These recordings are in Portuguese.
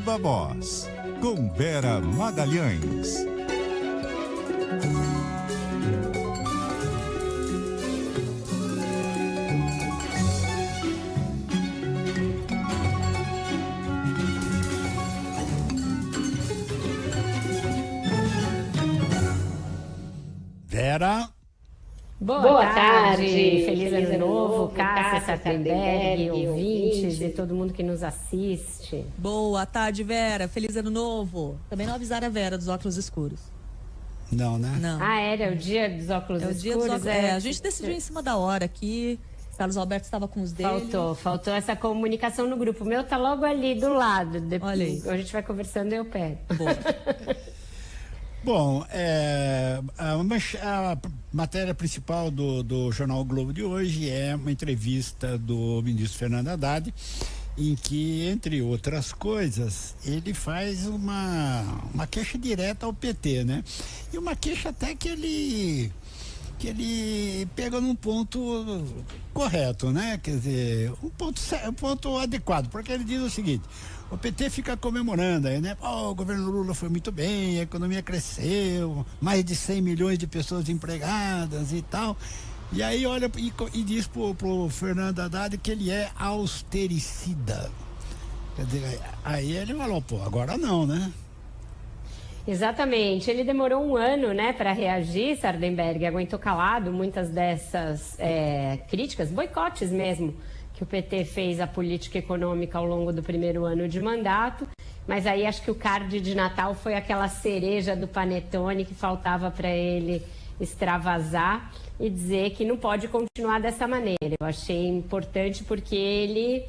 Viva Voz, com Vera Magalhães. Vera. Boa tarde, feliz ano novo, Cássia Sartenberg, ouvintes e todo mundo que nos assiste. Boa tarde, Vera, feliz ano novo. Também não avisaram a Vera dos óculos escuros. Não, né? Não. Ah, era o dia dos óculos escuros? Dia dos óculos, a gente decidiu em cima da hora aqui. Carlos Alberto estava com os dele. Faltou essa comunicação no grupo. O meu tá logo ali do lado. Olha aí. A gente vai conversando e eu pego. Boa. Bom, a matéria principal do Jornal o Globo de hoje é uma entrevista do ministro Fernando Haddad, em que, entre outras coisas, ele faz uma queixa direta ao PT, né? E uma queixa até que ele pega num ponto correto, né? Quer dizer, um ponto adequado, porque ele diz o seguinte: o PT fica comemorando aí, né? O governo Lula foi muito bem, a economia cresceu, mais de 100 milhões de pessoas empregadas e tal. E aí olha e diz pro Fernando Haddad que ele é austericida. Quer dizer, aí ele falou, agora não, né? Exatamente, ele demorou um ano, né, para reagir, Sardenberg, aguentou calado muitas dessas críticas, boicotes mesmo, que o PT fez à política econômica ao longo do primeiro ano de mandato, mas aí acho que o card de Natal foi aquela cereja do panetone que faltava para ele extravasar e dizer que não pode continuar dessa maneira. Eu achei importante porque ele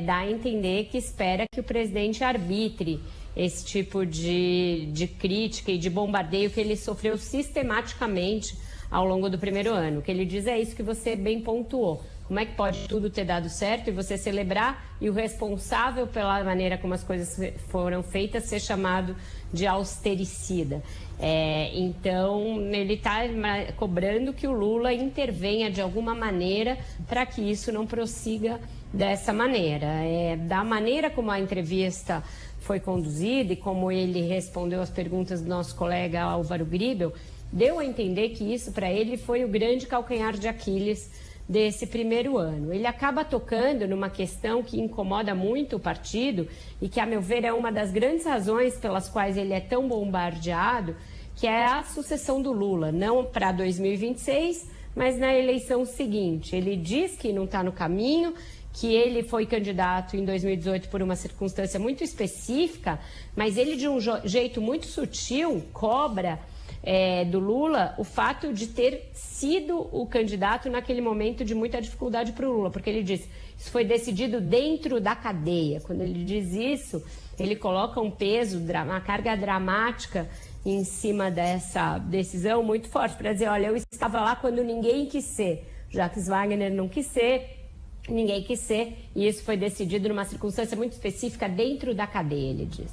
dá a entender que espera que o presidente arbitre esse tipo de crítica e de bombardeio que ele sofreu sistematicamente ao longo do primeiro ano. O que ele diz é isso que você bem pontuou. Como é que pode tudo ter dado certo e você celebrar e o responsável pela maneira como as coisas foram feitas ser chamado de austericida? Então, ele está cobrando que o Lula intervenha de alguma maneira para que isso não prossiga dessa maneira. Da maneira como a entrevista foi conduzida e como ele respondeu às perguntas do nosso colega Álvaro Gribel, deu a entender que isso para ele foi o grande calcanhar de Aquiles desse primeiro ano. Ele acaba tocando numa questão que incomoda muito o partido e que, a meu ver, é uma das grandes razões pelas quais ele é tão bombardeado, que é a sucessão do Lula, não para 2026, mas na eleição seguinte. Ele diz que não está no caminho, que ele foi candidato em 2018 por uma circunstância muito específica, mas ele, de um jeito muito sutil, cobra do Lula o fato de ter sido o candidato naquele momento de muita dificuldade para o Lula, porque ele diz, isso foi decidido dentro da cadeia. Quando ele diz isso, ele coloca um peso, uma carga dramática em cima dessa decisão muito forte, para dizer, olha, eu estava lá quando ninguém quis ser, Jacques Wagner não quis ser, ninguém quis ser, e isso foi decidido numa circunstância muito específica dentro da cadeia, ele diz.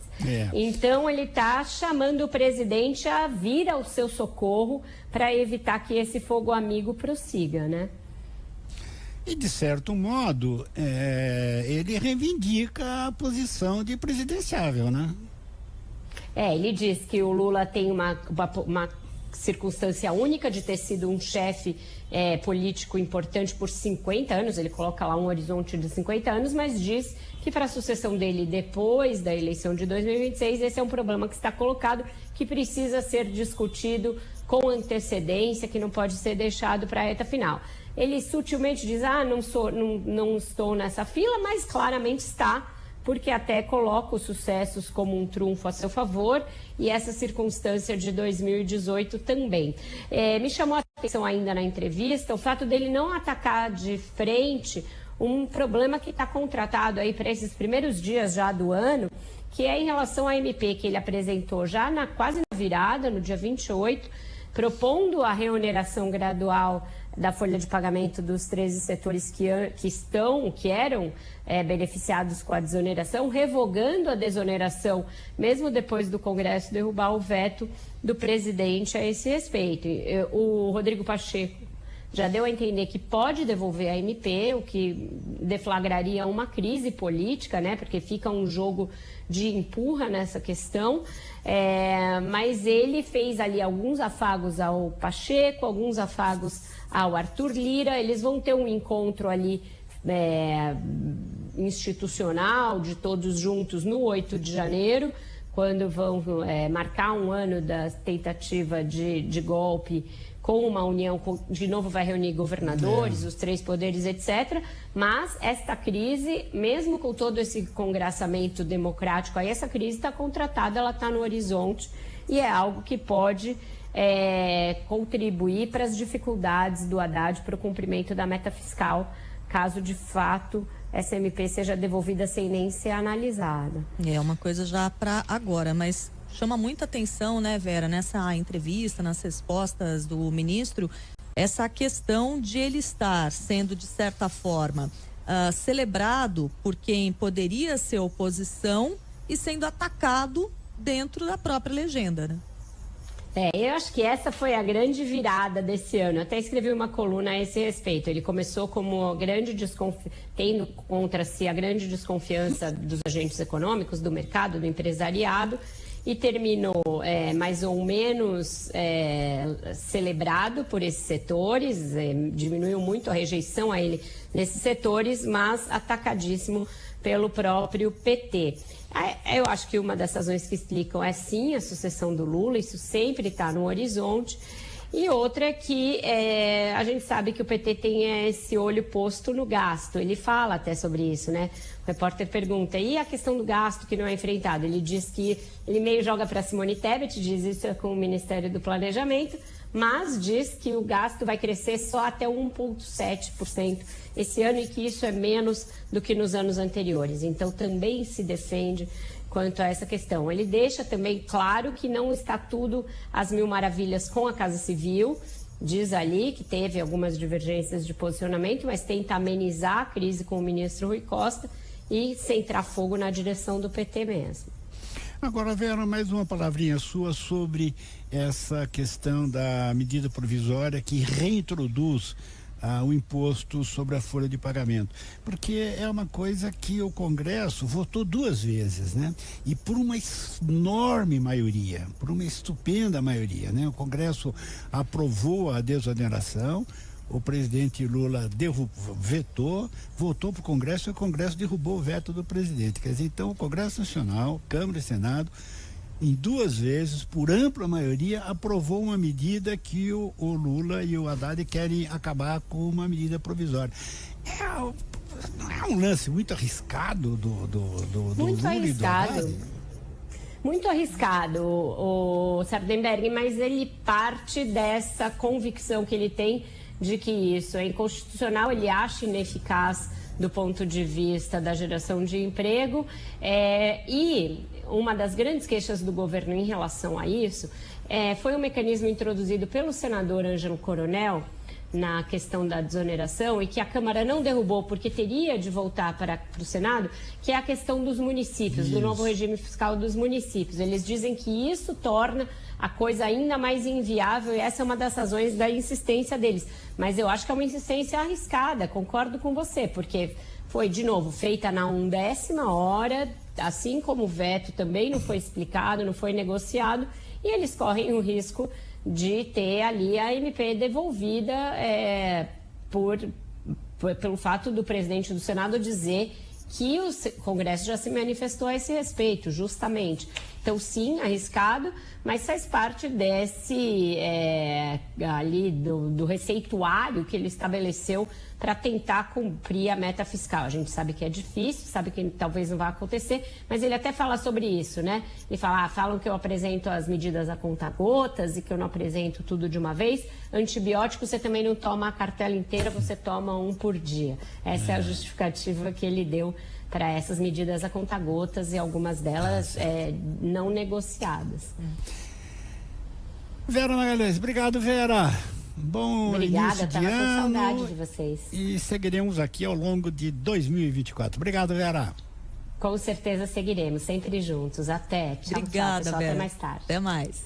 Então, ele está chamando o presidente a vir ao seu socorro para evitar que esse fogo amigo prossiga, né? E, de certo modo, ele reivindica a posição de presidenciável, né? Ele diz que o Lula tem uma circunstância única de ter sido um chefe político importante por 50 anos, ele coloca lá um horizonte de 50 anos, mas diz que para a sucessão dele depois da eleição de 2026, esse é um problema que está colocado, que precisa ser discutido com antecedência, que não pode ser deixado para a reta final. Ele sutilmente diz, não estou nessa fila, mas claramente está, porque até coloca os sucessos como um trunfo a seu favor e essa circunstância de 2018 também. Me chamou a atenção ainda na entrevista o fato dele não atacar de frente um problema que está contratado aí para esses primeiros dias já do ano, que é em relação à MP que ele apresentou já quase na virada, no dia 28, propondo a reoneração gradual da folha de pagamento dos 13 setores que eram beneficiados com a desoneração, revogando a desoneração, mesmo depois do Congresso derrubar o veto do presidente a esse respeito. O Rodrigo Pacheco já deu a entender que pode devolver a MP, o que deflagraria uma crise política, né? Porque fica um jogo de empurra nessa questão. Mas ele fez ali alguns afagos ao Pacheco, alguns afagos ao Arthur Lira. Eles vão ter um encontro ali institucional de todos juntos no 8 de janeiro, quando vão marcar um ano da tentativa de golpe, com uma união, de novo vai reunir governadores, os 3 poderes, etc. Mas esta crise, mesmo com todo esse congraçamento democrático, aí essa crise está contratada, ela está no horizonte e é algo que pode contribuir para as dificuldades do Haddad para o cumprimento da meta fiscal, caso de fato essa MP seja devolvida sem nem ser analisada. É uma coisa já para agora, mas chama muita atenção, né, Vera, nessa entrevista, nas respostas do ministro, essa questão de ele estar sendo, de certa forma, celebrado por quem poderia ser oposição e sendo atacado dentro da própria legenda, né? Eu acho que essa foi a grande virada desse ano. Eu até escrevi uma coluna a esse respeito. Ele começou como tendo contra si a grande desconfiança dos agentes econômicos, do mercado, do empresariado, e terminou mais ou menos celebrado por esses setores, diminuiu muito a rejeição a ele nesses setores, mas atacadíssimo pelo próprio PT. Eu acho que uma das razões que explicam é sim a sucessão do Lula, isso sempre está no horizonte. E outra é que a gente sabe que o PT tem esse olho posto no gasto. Ele fala até sobre isso, né? O repórter pergunta, e a questão do gasto que não é enfrentado? Ele diz que, ele meio joga para Simone Tebet, diz isso com o Ministério do Planejamento, mas diz que o gasto vai crescer só até 1,7% esse ano e que isso é menos do que nos anos anteriores. Então também se defende quanto a essa questão. Ele deixa também claro que não está tudo às mil maravilhas com a Casa Civil, diz ali que teve algumas divergências de posicionamento, mas tenta amenizar a crise com o ministro Rui Costa e centrar fogo na direção do PT mesmo. Agora, Vera, mais uma palavrinha sua sobre essa questão da medida provisória que reintroduz o imposto sobre a folha de pagamento, porque é uma coisa que o Congresso votou 2 vezes, né? E por uma enorme maioria, por uma estupenda maioria, né? O Congresso aprovou a desoneração, o presidente Lula voltou para o Congresso e o Congresso derrubou o veto do presidente. Quer dizer, então o Congresso Nacional, Câmara e Senado, em 2 vezes, por ampla maioria, aprovou uma medida que o Lula e o Haddad querem acabar com uma medida provisória. Não é um lance muito arriscado do muito Lula arriscado. E do Haddad? Muito arriscado, o Sardenberg, mas ele parte dessa convicção que ele tem de que isso é inconstitucional, ele acha ineficaz do ponto de vista da geração de emprego, e uma das grandes queixas do governo em relação a isso foi um mecanismo introduzido pelo senador Ângelo Coronel na questão da desoneração e que a Câmara não derrubou porque teria de voltar para o Senado, que é a questão dos municípios, do novo regime fiscal dos municípios. Eles dizem que isso torna a coisa ainda mais inviável e essa é uma das razões da insistência deles. Mas eu acho que é uma insistência arriscada, concordo com você, porque foi, de novo, feita na 1ª hora, assim como o veto também não foi explicado, não foi negociado, e eles correm o risco de ter ali a MP devolvida pelo fato do presidente do Senado dizer que o Congresso já se manifestou a esse respeito, justamente. Então, sim, arriscado, mas faz parte desse ali do receituário que ele estabeleceu para tentar cumprir a meta fiscal. A gente sabe que é difícil, sabe que talvez não vá acontecer, mas ele até fala sobre isso, né? Ele fala, falam que eu apresento as medidas a conta-gotas e que eu não apresento tudo de uma vez. Antibiótico, você também não toma a cartela inteira, você toma 1 por dia. Essa é a justificativa que ele deu para essas medidas a conta-gotas e algumas delas não negociadas. Vera Magalhães, obrigado, Vera. Bom Obrigada, início de estava com ano saudade de vocês. E seguiremos aqui ao longo de 2024. Obrigado, Vera. Com certeza seguiremos, sempre juntos. Até. Tchau, Obrigada, tchau, pessoal. Vera. Até mais tarde. Até mais.